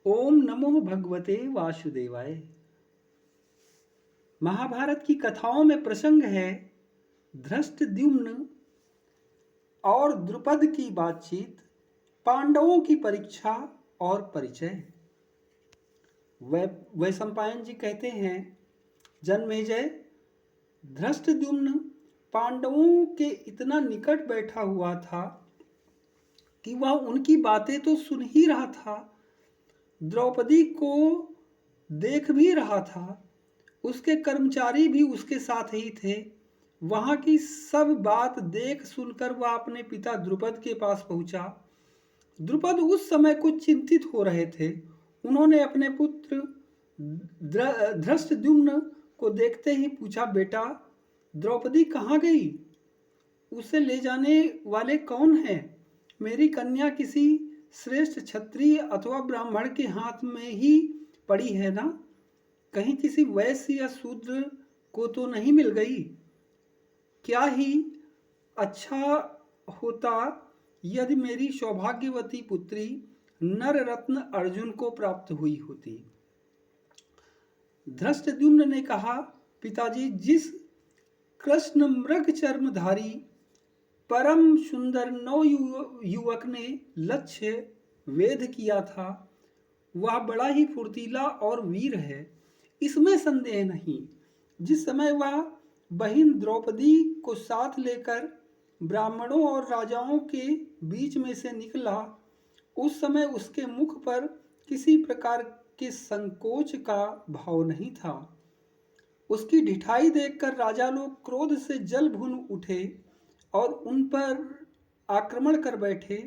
ओम नमो भगवते वासुदेवाय। महाभारत की कथाओं में प्रसंग है धृष्टद्युम्न और द्रुपद की बातचीत, पांडवों की परीक्षा और परिचय। वैशंपायन जी कहते हैं, जन्मेजय, धृष्टद्युम्न पांडवों के इतना निकट बैठा हुआ था कि वह उनकी बातें तो सुन ही रहा था, द्रौपदी को देख भी रहा था, उसके कर्मचारी भी उसके साथ ही थे। वहां की सब बात देख सुनकर वह अपने पिता द्रुपद के पास पहुंचा। द्रुपद उस समय कुछ चिंतित हो रहे थे। उन्होंने अपने पुत्र धृष्टद्युम्न को देखते ही पूछा, बेटा, द्रौपदी कहाँ गई? उसे ले जाने वाले कौन हैं? मेरी कन्या किसी श्रेष्ठ क्षत्रिय अथवा ब्राह्मण के हाथ में ही पड़ी है ना? कहीं किसी वैश्य या शूद्र को तो नहीं मिल गई? क्या ही अच्छा होता यदि मेरी सौभाग्यवती पुत्री नररत्न अर्जुन को प्राप्त हुई होती। धृष्टद्युम्न ने कहा, पिताजी, जिस कृष्ण मृग चर्मधारी परम सुंदर नव युवक ने लक्ष्य वेध किया था, वह बड़ा ही फुर्तीला और वीर है, इसमें संदेह नहीं। जिस समय वह बहिन द्रौपदी को साथ लेकर ब्राह्मणों और राजाओं के बीच में से निकला, उस समय उसके मुख पर किसी प्रकार के संकोच का भाव नहीं था। उसकी ढिठाई देखकर राजा लोग क्रोध से जल भुन उठे और उन पर आक्रमण कर बैठे।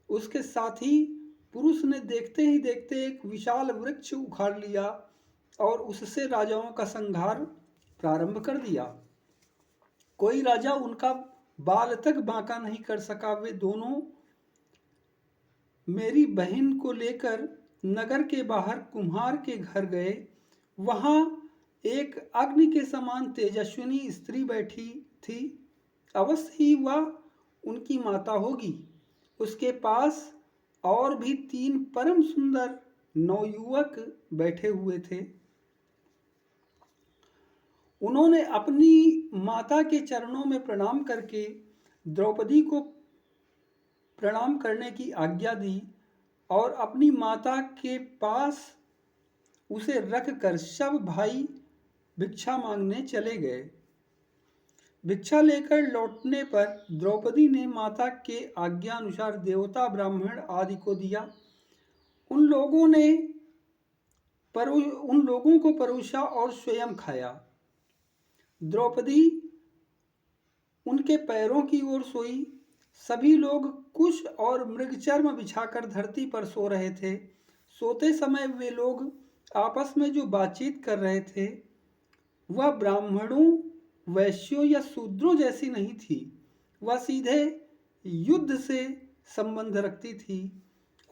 उसके साथी पुरुष ने देखते ही देखते एक विशाल वृक्ष उखाड़ लिया और उससे राजाओं का संहार प्रारंभ कर दिया। कोई राजा उनका बाल तक बांका नहीं कर सका। वे दोनों मेरी बहन को लेकर नगर के बाहर कुम्हार के घर गए। वहां एक अग्नि के समान तेजस्विनी स्त्री बैठी थी। अवश्य ही वह उनकी माता होगी। उसके पास और भी 3 परम सुंदर नवयुवक बैठे हुए थे। उन्होंने अपनी माता के चरणों में प्रणाम करके द्रौपदी को प्रणाम करने की आज्ञा दी और अपनी माता के पास उसे रखकर सब भाई भिक्षा मांगने चले गए। भिक्षा लेकर लौटने पर द्रौपदी ने माता के आज्ञा अनुसार देवता, ब्राह्मण आदि को दिया। उन लोगों को परोसा और स्वयं खाया। द्रौपदी उनके पैरों की ओर सोई। सभी लोग कुश और मृगचर्म बिछाकर धरती पर सो रहे थे। सोते समय वे लोग आपस में जो बातचीत कर रहे थे वह ब्राह्मणों, वैश्यों या शूद्रों जैसी नहीं थी। वह सीधे युद्ध से संबंध रखती थी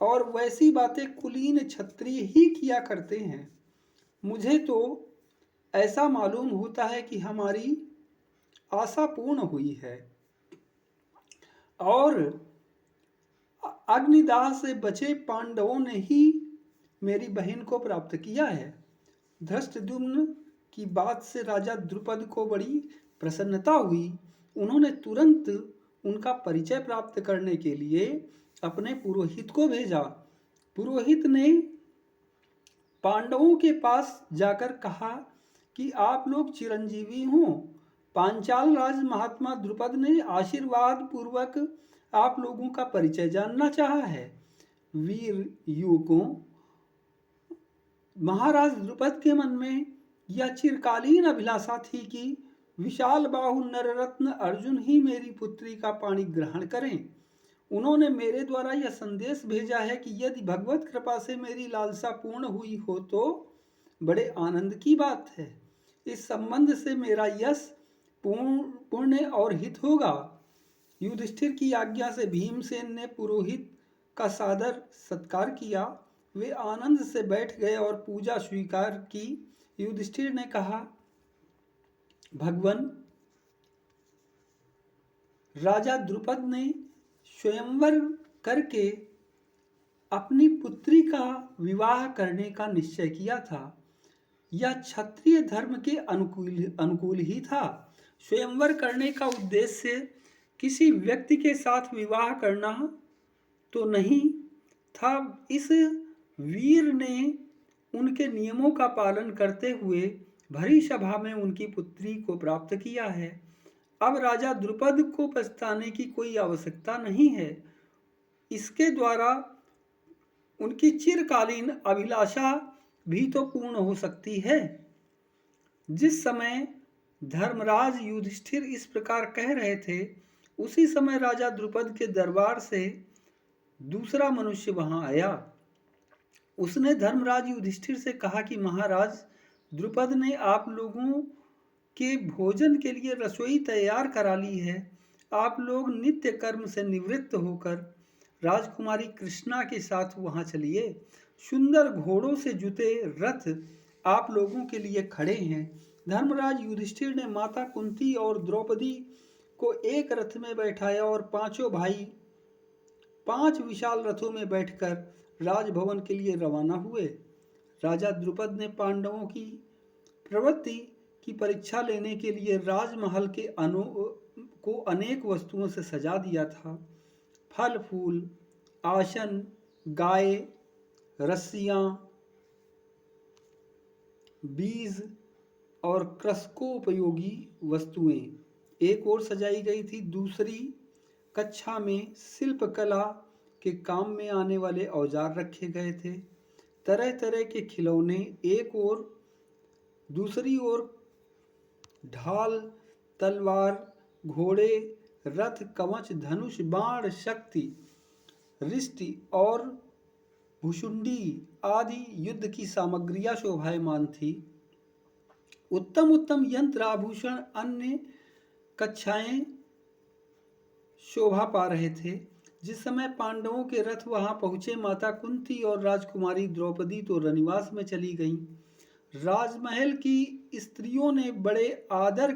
और वैसी बातें कुलीन क्षत्रिय ही किया करते हैं। मुझे तो ऐसा मालूम होता है कि हमारी आशा पूर्ण हुई है और अग्निदाह से बचे पांडवों ने ही मेरी बहन को प्राप्त किया है। धृष्टद्युम्न की बात से राजा द्रुपद को बड़ी प्रसन्नता हुई। उन्होंने तुरंत उनका परिचय प्राप्त करने के लिए अपने पुरोहित को भेजा। पुरोहित ने पांडवों के पास जाकर कहा कि आप लोग चिरंजीवी हों। पांचाल राज महात्मा द्रुपद ने आशीर्वाद पूर्वक आप लोगों का परिचय जानना चाहा है। वीर युवकों, महाराज द्रुपद के मन में यह चिरकालीन अभिलाषा थी कि विशाल बाहु नररत्न अर्जुन ही मेरी पुत्री का पाणी ग्रहण करें। उन्होंने मेरे द्वारा यह संदेश भेजा है कि यदि भगवत कृपा से मेरी लालसा पूर्ण हुई हो तो बड़े आनंद की बात है। इस संबंध से मेरा यश पुण्य और हित होगा। युधिष्ठिर की आज्ञा से भीमसेन ने पुरोहित का सादर सत्कार किया। वे आनंद से बैठ गए और पूजा स्वीकार की। युधिष्ठिर ने कहा, भगवन, राजा द्रुपद ने स्वयंवर करके अपनी पुत्री का विवाह करने का निश्चय किया था। यह क्षत्रिय धर्म के अनुकूल ही था। स्वयंवर करने का उद्देश्य किसी व्यक्ति के साथ विवाह करना तो नहीं था। इस वीर ने उनके नियमों का पालन करते हुए भरी सभा में उनकी पुत्री को प्राप्त किया है। अब राजा द्रुपद को पछताने की कोई आवश्यकता नहीं है। इसके द्वारा उनकी चिरकालीन अभिलाषा भी तो पूर्ण हो सकती है। जिस समय धर्मराज युधिष्ठिर इस प्रकार कह रहे थे, उसी समय राजा द्रुपद के दरबार से दूसरा मनुष्य वहां आया। उसने धर्मराज युधिष्ठिर से कहा कि महाराज, द्रुपद ने आप लोगों के भोजन के लिए रसोई तैयार करा ली है। आप लोग नित्य कर्म से निवृत्त होकर राजकुमारी कृष्णा के साथ वहां चलिए। सुंदर घोड़ों से जुते रथ आप लोगों के लिए खड़े हैं। धर्मराज युधिष्ठिर ने माता कुंती और द्रौपदी को एक रथ में बैठाया और पांचों भाई 5 विशाल रथों में बैठकर राजभवन के लिए रवाना हुए। राजा द्रुपद ने पांडवों की प्रवृत्ति की परीक्षा लेने के लिए राजमहल के को अनेक वस्तुओं से सजा दिया था। फल फूल, आसन, गाय, रस्सियां, बीज और कृषकोपयोगी वस्तुएं एक ओर सजाई गई थी। दूसरी कक्षा में शिल्पकला के काम में आने औजार औजार रखे गए थे। तरह तरह के खिलौने एक ओर, दूसरी ओर ढाल, तलवार, घोड़े, रथ, कवच, धनुष, बाण, शक्ति, रिष्टि और भुशुंडी आदि युद्ध की सामग्रियां शोभायमान थी। उत्तम उत्तम यंत्र आभूषण अन्य कक्षाएं शोभा पा रहे थे। जिस समय पांडवों के रथ वहां पहुंचे, माता कुंती और राजकुमारी द्रौपदी तो रनिवास में चली गईं। राजमहल की स्त्रियों ने बड़े आदर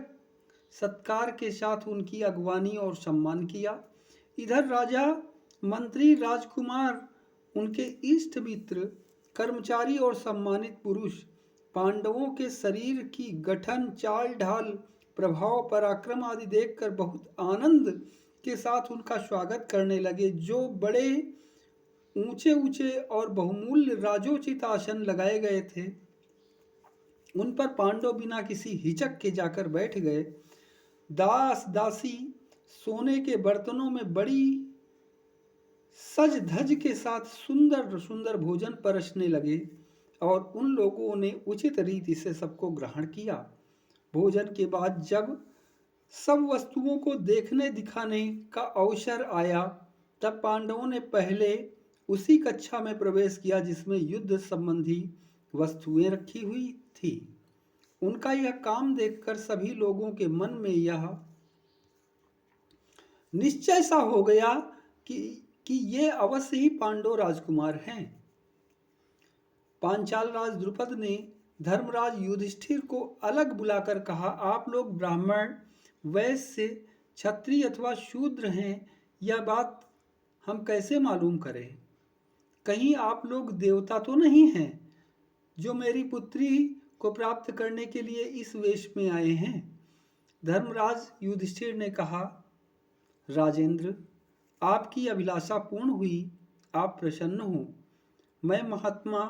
सत्कार के साथ उनकी अगवानी और सम्मान किया। इधर राजा, मंत्री, राजकुमार, उनके इष्ट मित्र, कर्मचारी और सम्मानित पुरुष पांडवों के शरीर की गठन, चाल ढाल, प्रभाव, पराक्रम आदि देखकर बहुत आनंद के साथ उनका स्वागत करने लगे। जो बड़े ऊंचे ऊंचे और बहुमूल्य राजोचित आसन लगाए गए थे, उन पर पांडव बिना किसी हिचक के जाकर बैठ गए। दास दासी सोने के बर्तनों में बड़ी सज धज के साथ सुंदर सुंदर भोजन परसने लगे और उन लोगों ने उचित रीति से सबको ग्रहण किया। भोजन के बाद जब सब वस्तुओं को देखने दिखाने का अवसर आया, तब पांडवों ने पहले उसी कक्षा में प्रवेश किया जिसमें युद्ध संबंधी वस्तुएं रखी हुई थी। उनका यह काम देखकर सभी लोगों के मन में यह निश्चय सा हो गया कि ये अवश्य ही पांडव राजकुमार हैं। पांचाल राज द्रुपद ने धर्मराज युधिष्ठिर को अलग बुलाकर कहा, आप लोग ब्राह्मण, वैश्य, क्षत्रिय अथवा शूद्र हैं, यह बात हम कैसे मालूम करें? कहीं आप लोग देवता तो नहीं हैं जो मेरी पुत्री को प्राप्त करने के लिए इस वेश में आए हैं? धर्मराज युधिष्ठिर ने कहा, राजेंद्र, आपकी अभिलाषा पूर्ण हुई, आप प्रसन्न हो। मैं महात्मा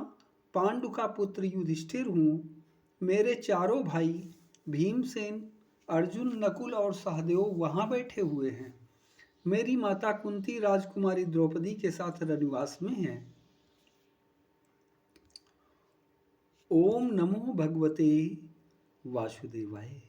पांडु का पुत्र युधिष्ठिर हूँ। मेरे चारों भाई भीमसेन, अर्जुन, नकुल और सहदेव वहाँ बैठे हुए हैं। मेरी माता कुंती राजकुमारी द्रौपदी के साथ रनिवास में है। ओम नमो भगवते वासुदेवाय।